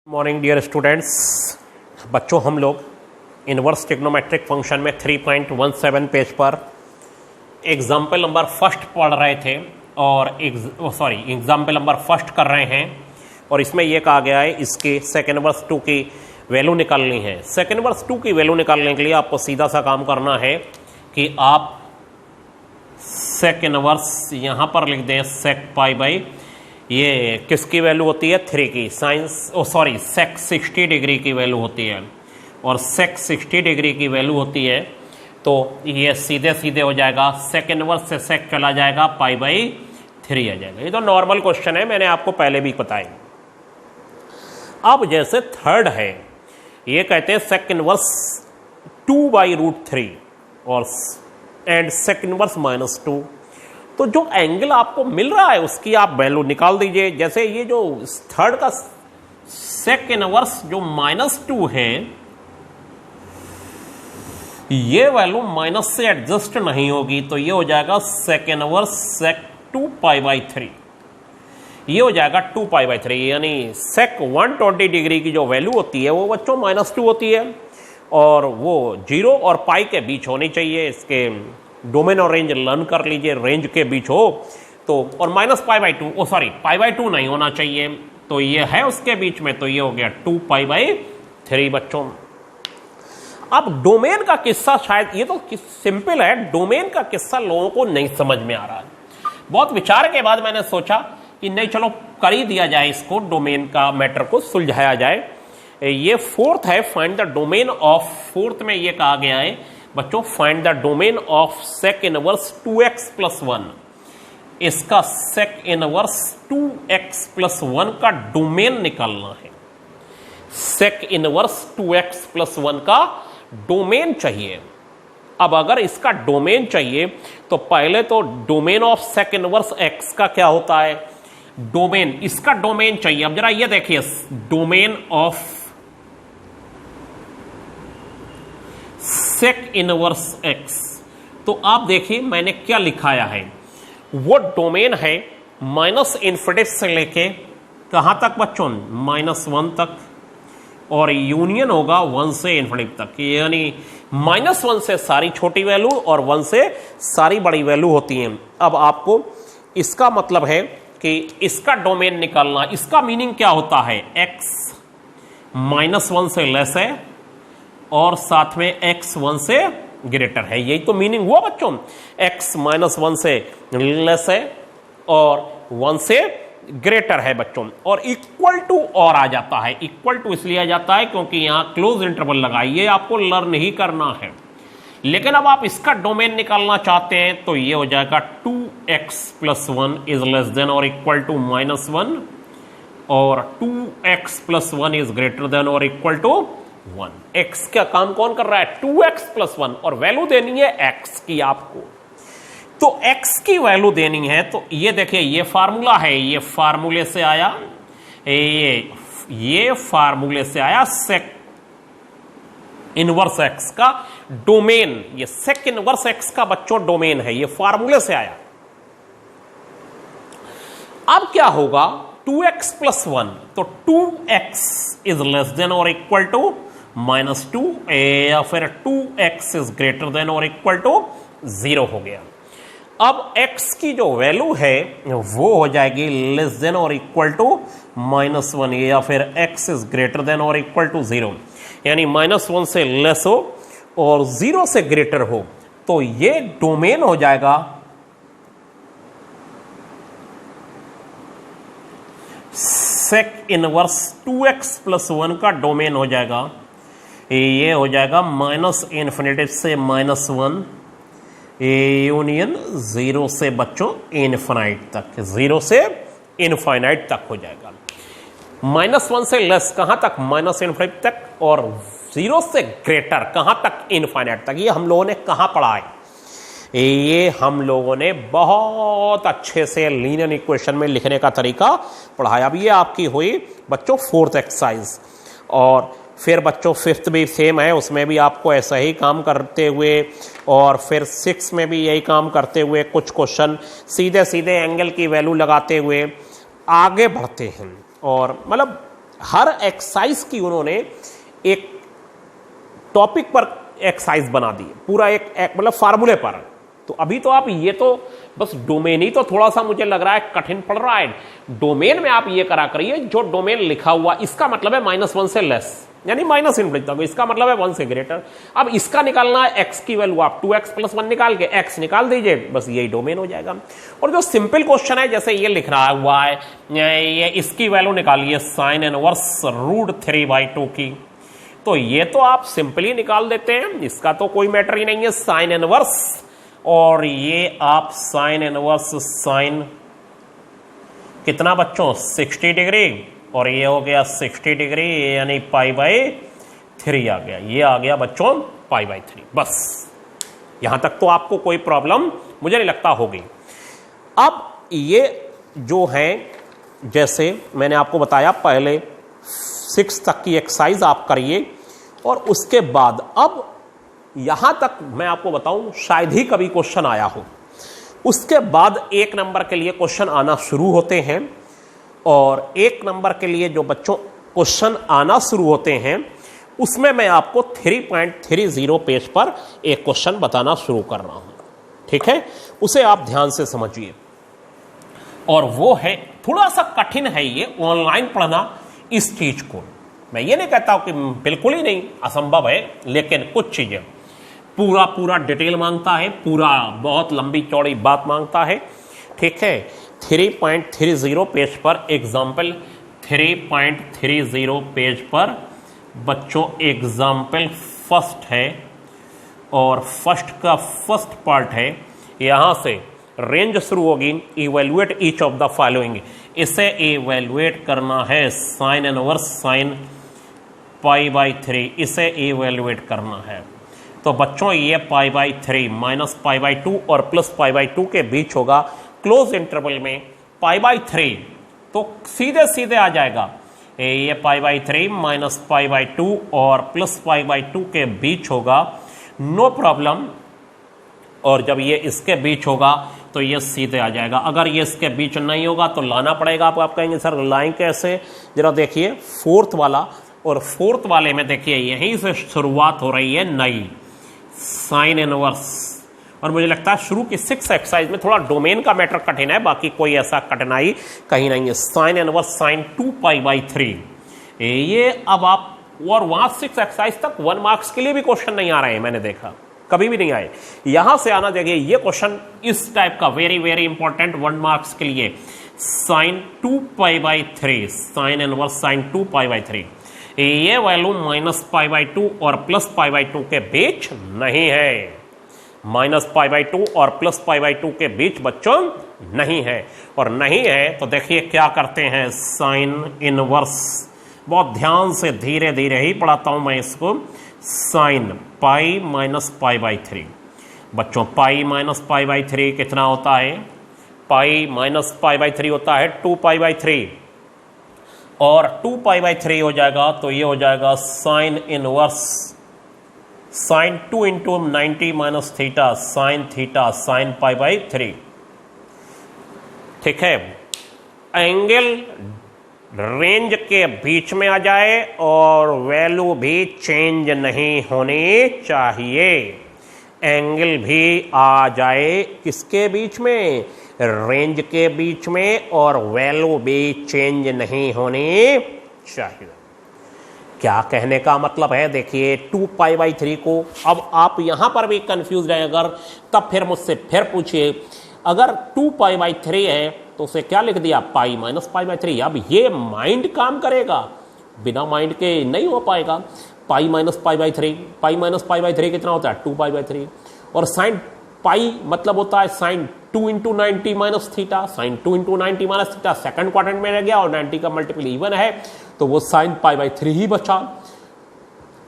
Morning dear students. बच्चों, हम लोग इनवर्स ट्रिग्नोमेट्रिक फंक्शन में 3.17 पेज पर एग्जाम्पल नंबर फर्स्ट पढ़ रहे थे और एग्जाम्पल नंबर फर्स्ट कर रहे हैं। और इसमें यह कहा गया है इसके सेकेंड इनवर्स 2 की वैल्यू निकालनी है। सेकेंड इनवर्स 2 की वैल्यू निकालने के लिए आपको सीधा सा काम करना है कि आप सेकेंड इनवर्स यहाँ पर लिख दें सेक पाई बाई, ये किसकी वैल्यू होती है 3 की, सेक 60 डिग्री की वैल्यू होती है और सेक 60 डिग्री की वैल्यू होती है। तो ये सीधे सीधे हो जाएगा, सेकेंड इनवर्स से सेक चला जाएगा, पाई बाई 3 आ जाएगा। ये तो नॉर्मल क्वेश्चन है, मैंने आपको पहले भी बताया। अब जैसे थर्ड है, ये कहते हैं सेक इनवर्स 2/√3 और एंड सेक इनवर्स -2। तो जो एंगल आपको मिल रहा है उसकी आप वैल्यू निकाल दीजिए। जैसे ये जो थर्ड का सेक इनवर्स जो -2 है, ये वैल्यू माइनस से एडजस्ट नहीं होगी, तो ये हो जाएगा सेक इनवर्स सेक 2π/3। ये हो जाएगा 2π/3, यानी सेक 120 डिग्री की जो वैल्यू होती है वो बच्चों -2 होती है और वो 0 और पाई के बीच होनी चाहिए। इसके डोमेन और रेंज लर्न कर लीजिए, रेंज के बीच हो तो, और π/2 नहीं होना चाहिए, तो ये है उसके बीच में, तो ये हो गया 2π/3 बच्चों। अब डोमेन का किस्सा शायद, ये तो सिंपल है, डोमेन का किस्सा लोगों को नहीं समझ में आ रहा है। बहुत विचार के बाद मैंने सोचा कि नहीं, चलो कर ही दिया जाए इसको, डोमेन का मैटर को सुलझाया जाए। ये फोर्थ है, find the domain of, fourth में ये कहा गया है बच्चों, find the domain of sec inverse 2x+1। इसका सेक इनवर्स 2x+1 का डोमेन निकालना है। सेक इनवर्स 2x+1 का डोमेन चाहिए। अब अगर इसका डोमेन चाहिए तो पहले तो domain of sec inverse x का क्या होता है, डोमेन, इसका डोमेन चाहिए। अब जरा ये देखिए, domain of sec inverse x, तो आप देखिए मैंने क्या लिखाया है, वो डोमेन है -∞ से लेके कहां तक बच्चों, -1 तक, और यूनियन होगा 1 से ∞ तक, यानी -1 से सारी छोटी वैल्यू और 1 से सारी बड़ी वैल्यू होती हैं। अब आपको इसका मतलब है कि इसका डोमेन निकालना, इसका मीनिंग क्या होता है, x -1 से लेस है और साथ में x 1 से ग्रेटर है। यही तो मीनिंग हुआ बच्चों, x -1 से लेस है और 1 से ग्रेटर है बच्चों, और इक्वल टू और आ जाता है। इक्वल टू इसलिए आ जाता है क्योंकि यहां क्लोज इंटरवल लगाइए, आपको लर्न ही करना है। लेकिन अब आप इसका डोमेन निकालना चाहते हैं तो ये हो जाएगा 2x+1 इज लेस देन और इक्वल टू -1 और 2x+1 इज ग्रेटर देन और इक्वल टू 1। x का काम कौन कर रहा है, 2x+1, और वैल्यू देनी है x की आपको। तो x की वैल्यू देनी है, तो ये देखिए ये फार्मूला है, ये फार्मूले से आया, ये फार्मूले से आया सेक इनवर्स x का डोमेन। ये सेक इनवर्स x का बच्चों डोमेन है, ये फार्मूले से आया। अब क्या होगा, 2x+1, तो 2x इज लेस देन और इक्वल टू -2 या फिर 2x इज ग्रेटर देन और इक्वल टू 0 हो गया। अब x की जो वैल्यू है वो हो जाएगी लेस देन और इक्वल टू -1 या फिर x इज ग्रेटर देन और इक्वल टू 0, यानी -1 से लेस हो और 0 से ग्रेटर हो, तो ये डोमेन हो जाएगा सेक इनवर्स 2x+1 का डोमेन हो जाएगा, ये हो जाएगा -∞ से -1 यूनियन 0 से बच्चों इनफाइनाइट तक, 0 से इनफाइनाइट तक हो जाएगा। -1 से लेस कहां तक, -∞ तक, और 0 से ग्रेटर कहां तक, इनफाइनाइट तक। ये हम लोगों ने कहां पढ़ा है, ये हम लोगों ने बहुत अच्छे से लीनियर इक्वेशन में लिखने का तरीका पढ़ाया। अब ये आपकी हुई बच्चों फोर्थ एक्सरसाइज, और फिर बच्चों फिफ्थ भी सेम है, उसमें भी आपको ऐसा ही काम करते हुए, और फिर 6 में भी यही काम करते हुए कुछ क्वेश्चन सीधे सीधे एंगल की वैल्यू लगाते हुए आगे बढ़ते हैं। और मतलब हर एक्सरसाइज की उन्होंने एक टॉपिक पर एक्सरसाइज बना दी, पूरा एक मतलब फार्मूले पर। तो अभी तो आप ये तो बस डोमेन ही तो थोड़ा सा मुझे लग रहा है कठिन पड़ रहा है। डोमेन में आप ये करा करिए, जो डोमेन लिखा हुआ इसका मतलब है -1 से लेस, यानी माइनस इनफिनिटी तक, इसका मतलब है 1 से ग्रेटर। अब इसका निकालना है x की वैल्यू, आप 2x + 1 निकाल के x निकाल दीजिए, बस यही डोमेन हो जाएगा। और जो सिंपल क्वेश्चन है जैसे ये लिख रहा हुआ है, ये इसकी वैल्यू निकालिए sin इनवर्स √3/2 की, तो ये तो आप सिंपली निकाल देते हैं, इसका तो कोई मैटर ही नहीं है। sin इनवर्स, और ये आप sin इनवर्स sin कितना बच्चों 60 डिग्री, और ये हो गया 60 डिग्री, यानी π/3 आ गया। ये आ गया बच्चों π/3। बस यहां तक तो आपको कोई प्रॉब्लम मुझे नहीं लगता होगी। अब ये जो है, जैसे मैंने आपको बताया, पहले 6 तक की एक्सरसाइज आप करिए, और उसके बाद अब यहां तक मैं आपको बताऊं, शायद ही कभी क्वेश्चन आया हो। उसके बाद 1 नंबर के लिए क्वेश्चन आना शुरू होते हैं, और 1 नंबर के लिए जो बच्चों क्वेश्चन आना शुरू होते हैं, उसमें मैं आपको 3.30 पेज पर एक क्वेश्चन बताना शुरू कर रहा हूं, ठीक है? उसे आप ध्यान से समझिए। और वो है, थोड़ा सा कठिन है ये ऑनलाइन पढ़ना इस चीज को। मैं ये नहीं कहता हूं कि बिल्कुल ही नहीं, असंभव है, लेकिन कुछ चीजें पूरा डिटेल मांगता है, पूरा बहुत लंबी चौड़ी बात मांगता है, ठीक है? 3.30 पेज पर एग्जाम्पल, 3.30 पेज पर बच्चों एग्जाम्पल फर्स्ट है, और फर्स्ट का फर्स्ट पार्ट है, यहां से रेंज शुरू होगी, evaluate each of the following. इसे इवेल्युएट करना है sin इनवर्स sin π/3, इसे इवेल्युएट करना है। तो बच्चों ये π/3 -π/2 और +π/2 के बीच होगा, क्लोज इंटरवल में π/3, तो सीधे सीधे आ जाएगा ये π/3 -π/2 और +π/2 के बीच होगा, नो प्रॉब्लम। और जब ये इसके बीच होगा तो ये सीधे आ जाएगा। अगर ये इसके बीच नहीं होगा तो लाना पड़ेगा आपको। आप कहेंगे सर लाइन कैसे, जरा देखिए 4th वाला, और 4th वाले में देखिए यहीं से शुरुआत हो रही है नई sin इनवर्स। और मुझे लगता है शुरू की 6 एक्सरसाइज में थोड़ा डोमेन का मैटर कठिन है, बाकी कोई ऐसा कठिनाई कहीं नहीं है। sin इनवर्स sin 2π/3, ये अब आप, और वहां 6 एक्सरसाइज तक 1 मार्क्स के लिए भी क्वेश्चन नहीं आ रहे हैं, मैंने देखा कभी भी नहीं आए। यहां से आना देखिए, ये क्वेश्चन इस टाइप का वेरी वेरी इंपॉर्टेंट 1 मार्क्स के लिए, sin 2π/3, sin इनवर्स sin 2π/3, ये वैल्यू -π/2 और +π/2 के बीच नहीं है, -π/2 और +π/2 के बीच बच्चों नहीं है। और नहीं है तो देखिए क्या करते हैं, sin इनवर्स, बहुत ध्यान से धीरे धीरे ही पढ़ाता हूं मैं इसको, sin π -π/3। बच्चों π -π/3 कितना होता है, π -π/3 होता है 2π/3, और 2π/3 हो जाएगा तो ये हो जाएगा sin inverse sin 2 × 90 - theta sin theta sin π/3, ठीक है? एंगल रेंज के बीच में आ जाए और वैल्यू भी चेंज नहीं होनी चाहिए। एंगल भी आ जाए किसके बीच में, रेंज के बीच में, और वैल्यू भी चेंज नहीं होनी चाहिए। क्या कहने का मतलब है, देखिए 2π/3 को, अब आप यहां पर भी कंफ्यूज रहे अगर, तब फिर मुझसे फिर पूछिए, अगर 2π/3 है तो उसे क्या लिख दिया, π -π/3। अब ये माइंड काम करेगा, बिना माइंड के नहीं हो पाएगा। π -π/3, π -π/3 कितना होता है, 2π/3, और sin π मतलब होता है sin 2 × 90 - theta, sin 2 × 90 - theta second quadrant में रह गया, और 90 का मल्टीपल इवन है तो वो sin π/3 ही बचा।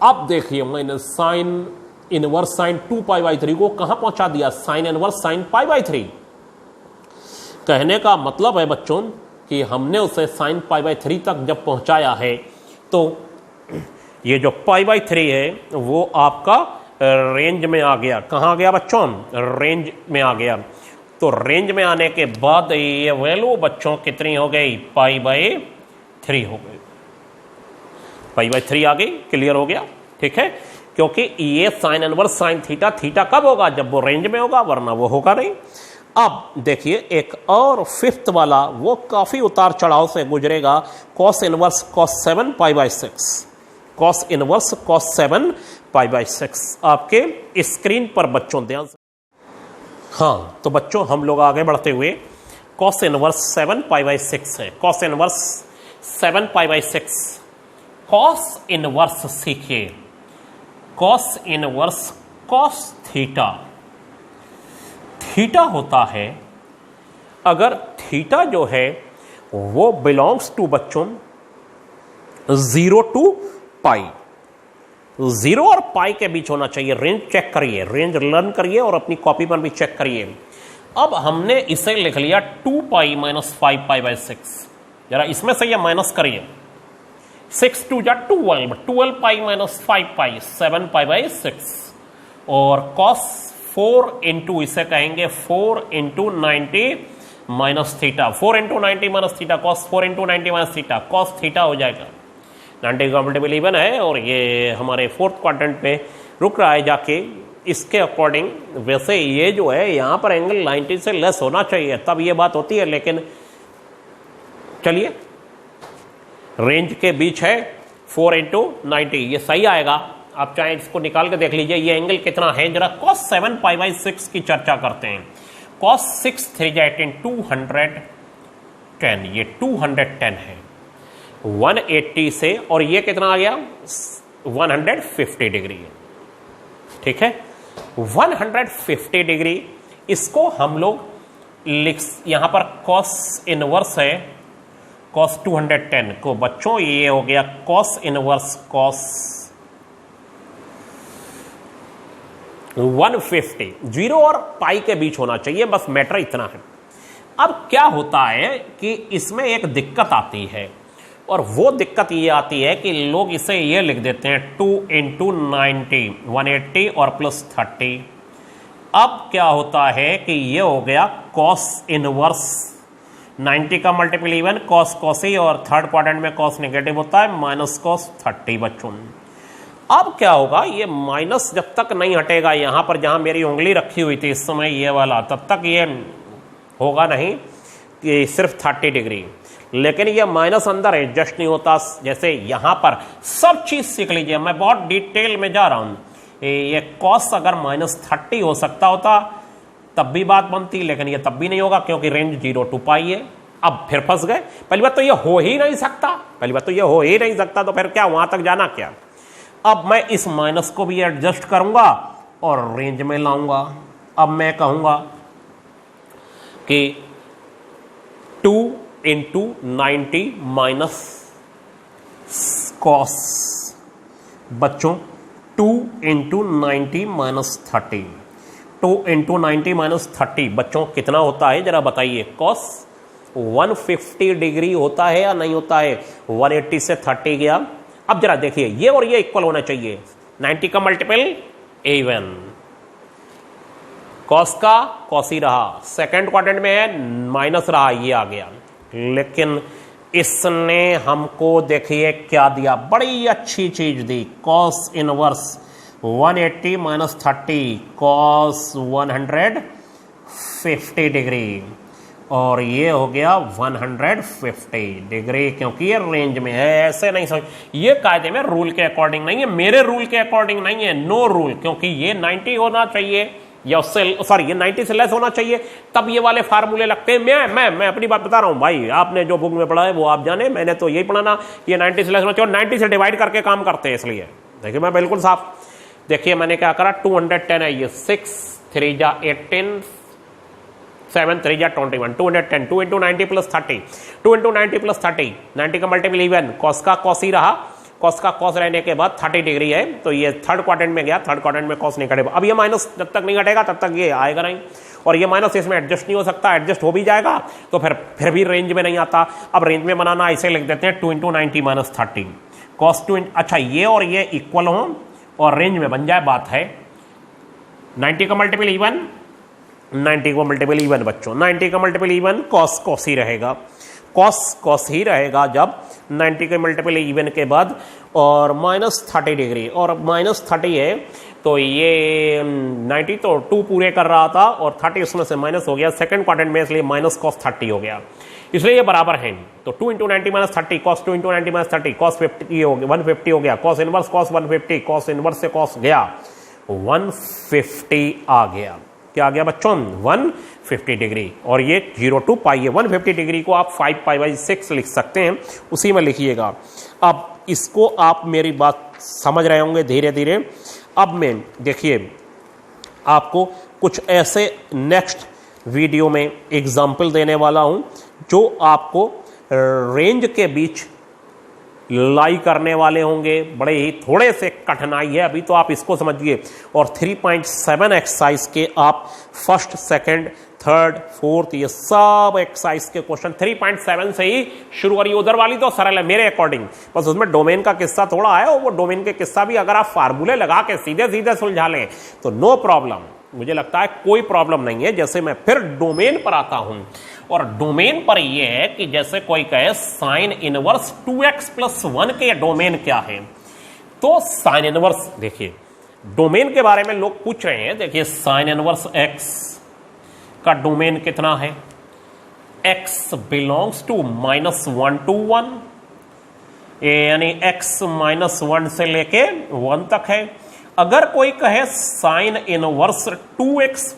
अब देखिए मैंने sin इनवर्स sin 2π/3 को कहां पहुंचा दिया, sin इनवर्स sin π/3। कहने का मतलब है बच्चों कि हमने उसे sin π/3 तक जब पहुंचाया है तो ये जो π/3 है वो आपका रेंज में आ गया। कहाँ आ गया बच्चों, रेंज में आ गया। तो रेंज में आने के बाद ये वैल्यू बच्चों कितनी हो गई, π/3 हो गई। π/3 आ गई, क्लियर हो गया, ठीक है, क्योंकि ये sine inverse sine theta, theta कब होगा, जब वो रेंज में होगा, वरना वो होगा नहीं। अब देखिए एक और फिफ्थ वाला, वो काफी उतार चढ़ाव से गुजरेगा, cos inverse cos 7 π/6, cos inverse cos 7 π/6 आपके स्क्रीन पर बच्चों ध्यान से। हाँ तो बच्चों हम लोग आगे बढ़ते हुए cos इनवर्स 7 π/6 है, cos इनवर्स 7 π/6, cos इनवर्स सीखिए, cos inverse cos theta, theta होता है, अगर थीटा जो है वो बिलोंग्स टू बच्चों 0 to π, 0 और π के बीच होना चाहिए। रेंज चेक करिए, रेंज लर्न करिए और अपनी कॉपी पर भी चेक करिए। अब हमने इसे लिख लिया 2π - 5π/6, जरा इसमें से ये माइनस करिए, 6 2 जा 12, 12π - 5π 7π/6, और cos 4 इंटू इसे कहेंगे 4 into 90 minus theta, 4 into 90 minus theta, cos 4 into 90 minus theta, cos theta हो जाएगा। 90 का मल्टीपल इवन है और ये हमारे फोर्थ क्वाड्रेंट पे रुक रहा है जाके, इसके अकॉर्डिंग वैसे ये जो है यहाँ पर एंगल 90 से लेस होना चाहिए, तब ये बात होती है, लेकिन चलिए रेंज के बीच है 4 इंटू 90, ये सही आएगा। आप चाहे इसको निकाल के देख लीजिए ये एंगल कितना है। जरा cos 7 π/6 की चर्चा करते हैं। cos 6 3 जा 18 210, ये 210 है 180 से, और ये कितना आ गया 150 डिग्री है, ठीक है 150 डिग्री। इसको हम लोग यहां पर cos इनवर्स है cos 210 को बच्चों, ये हो गया cos इनवर्स cos 150, 0 और π के बीच होना चाहिए, बस मैटर इतना है। अब क्या होता है कि इसमें एक दिक्कत आती है, और वो दिक्कत ये आती है कि लोग इसे ये लिख देते हैं 2 इंटू 90, 180 और प्लस 30। अब क्या होता है कि ये हो गया cos इनवर्स 90 का मल्टीपल इवन cos cos, और थर्ड क्वाड्रेंट में cos नेगेटिव होता है माइनस cos 30 बच्चों। अब क्या होगा, ये माइनस जब तक नहीं हटेगा यहां पर जहां मेरी उंगली रखी हुई थी इस समय ये वाला, तब तक ये होगा नहीं, ये सिर्फ 30 डिग्री, लेकिन ये माइनस अंदर एडजस्ट नहीं होता। जैसे यहां पर सब चीज सीख लीजिए, मैं बहुत डिटेल में जा रहा हूं। ये cos अगर -30 हो सकता होता तब भी बात बनती, लेकिन ये तब भी नहीं होगा क्योंकि रेंज 0 to π है। अब फिर फंस गए, पहली बात तो ये हो ही नहीं सकता, पहली बात तो ये हो ही नहीं सकता, तो फिर क्या वहां तक जाना क्या। अब मैं इस माइनस को भी एडजस्ट करूंगा और रेंज में लाऊंगा। अब मैं कहूंगा कि 2 इंटू 90 माइनस कॉस, बच्चों 2 इंटू 90 माइनस 30, 2 इंटू 90 माइनस 30 बच्चों कितना होता है जरा बताइए। कॉस 150 डिग्री होता है या नहीं होता है, 180 से 30 गया। अब जरा देखिए ये और ये इक्वल होना चाहिए, 90 का मल्टीपल इवन, कॉस का कॉस ही रहा, सेकंड क्वाड्रेंट में है माइनस रहा, ये आ गया। लेकिन इसने हमको देखिए क्या दिया, बड़ी अच्छी चीज दी, cos inverse 180 minus 30 cos 150 degree, और ये हो गया 150 डिग्री, क्योंकि ये रेंज में है। ऐसे नहीं समझ, ये कायदे में रूल के अकॉर्डिंग नहीं है, मेरे रूल के अकॉर्डिंग नहीं है, नो रूल, क्योंकि ये 90 होना चाहिए या उससे सॉरी ये 90 से लेस होना चाहिए, तब ये वाले फार्मूले लगते हैं। मैं अपनी बात बता रहा हूं भाई, आपने जो बुक में पढ़ा है वो आप जाने, मैंने तो यही पढ़ा ना, ये 90 से लेस होना चाहिए, 90 से डिवाइड करके काम करते हैं। इसलिए देखिए मैं बिल्कुल साफ, देखिए मैंने क्या करा, 210 है ये, 6 3 जा 18 7 3 जा 21, 210, 2 इंटू 90 प्लस 30, 2 इंटू 90 प्लस 30, 90 का मल्टीपल इवन, कॉस का कॉस ही रहा, कॉस का कॉस रहने के बाद 30 डिग्री है, तो ये थर्ड क्वाड्रेंट में गया, थर्ड क्वाड्रेंट में कॉस नहीं कटेगा। अब ये माइनस जब तक नहीं हटेगा तब तक ये आएगा नहीं, और ये माइनस इसमें एडजस्ट नहीं हो सकता, एडजस्ट हो भी जाएगा तो फिर भी रेंज में नहीं आता। अब रेंज में बनाना ऐसे लिख देते हैं 2 इंटू 90 माइनस 30 कॉस 2, अच्छा ये और ये इक्वल हो और रेंज में बन जाए, बात है 90 का मल्टीपल इवन 90 को मल्टीपल इवन बच्चों, 90 का मल्टीपल इवन कॉस कॉस ही रहेगा, कॉस कॉस ही रहेगा जब 90 के मल्टीपल इवन के बाद, और -30 डिग्री, और -30 है तो ये 90 तो 2 पूरे कर रहा था और 30 उसमें से माइनस हो गया सेकंड क्वाड्रेंट में, इसलिए माइनस कॉस 30 हो गया, इसलिए ये बराबर है। तो 2 × 90 - 30 कॉस 2 × 90 - 30 कॉस 50 हो गया, 150 हो गया, cos inverse cos 150, cos inverse से कॉस गया 150 आ गया। क्या आ गया बच्चों? 150 डिग्री। और ये 0 to पाई है। 150 डिग्री को आप 5π/6 लिख सकते हैं, उसी में लिखिएगा। अब इसको आप मेरी बात समझ रहे होंगे धीरे धीरे। अब मैं देखिए आपको कुछ ऐसे नेक्स्ट वीडियो में एग्जाम्पल देने वाला हूं जो आपको रेंज के बीच लाई करने वाले होंगे, बड़े ही थोड़े से कठिनाई है अभी, तो आप इसको समझिए। और 3.7 एक्सरसाइज के आप फर्स्ट, सेकंड, थर्ड, फोर्थ, ये सब एक्सरसाइज के क्वेश्चन 3.7 से ही शुरू करिए। उधर वाली तो सरल है मेरे अकॉर्डिंग, बस उसमें डोमेन का किस्सा थोड़ा है, और वो डोमेन के किस्सा भी अगर आप फार्मूले लगा के सीधे सीधे सुलझा लें तो नो प्रॉब्लम, मुझे लगता है कोई प्रॉब्लम नहीं है। जैसे मैं फिर डोमेन पर आता हूं, और डोमेन पर यह है कि जैसे कोई कहे साइन इनवर्स 2x + 1 के डोमेन क्या है, तो साइन इनवर्स देखिए डोमेन के बारे में लोग पूछ रहे हैं। देखिए साइन इनवर्स x का डोमेन कितना है? x बिलोंग्स टू -1 to 1, यानी x -1 से लेके 1 तक है। अगर कोई कहे साइन इनवर्स 2x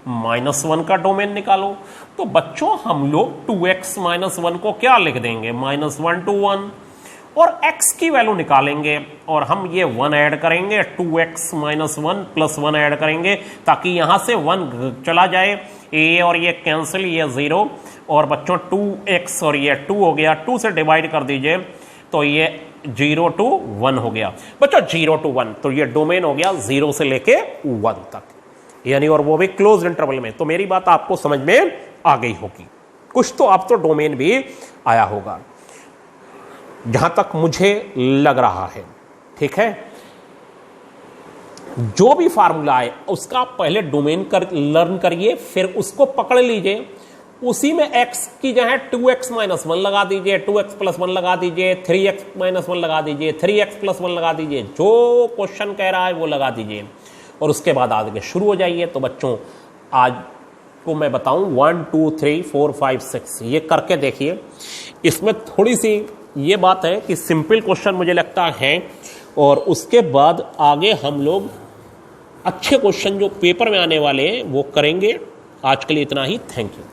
-1 का डोमेन निकालो, तो बच्चों हम लोग 2x - 1 को क्या लिख देंगे? -1 to 1, और x की वैल्यू निकालेंगे, और हम ये 1 ऐड करेंगे, 2x - 1 + 1 ऐड करेंगे, ताकि यहां से 1 चला जाए, ये और ये कैंसिल, ये 0, और बच्चों 2x और ये 2 हो गया, 2 से डिवाइड कर दीजिए तो ये 0 to 1 हो गया बच्चों, 0 to 1, तो ये डोमेन हो गया 0 से लेके 1 तक, यानी और वो भी क्लोज इंटरवल में। तो मेरी बात आपको समझ में आ गई होगी, कुछ तो अब तो डोमेन भी आया होगा जहां तक मुझे लग रहा है। ठीक है, जो भी फार्मूला है उसका पहले डोमेन लर्न करिए, फिर उसको पकड़ लीजिए, उसी में x की जगह 2x - 1 लगा दीजिए, 2x + 1 लगा दीजिए, 3x - 1 लगा दीजिए, 3x + 1 लगा दीजिए, जो क्वेश्चन कह रहा है वो लगा दीजिए, और उसके बाद आगे शुरू हो जाइए। तो बच्चों आज को मैं बताऊं 1 2 3 4 5 6 ये करके देखिए। इसमें थोड़ी सी ये बात है कि सिंपल क्वेश्चन मुझे लगता है, और उसके बाद आगे हम लोग अच्छे क्वेश्चन जो पेपर में आने वाले हैं वो करेंगे। आज के लिए इतना ही, थैंक यू।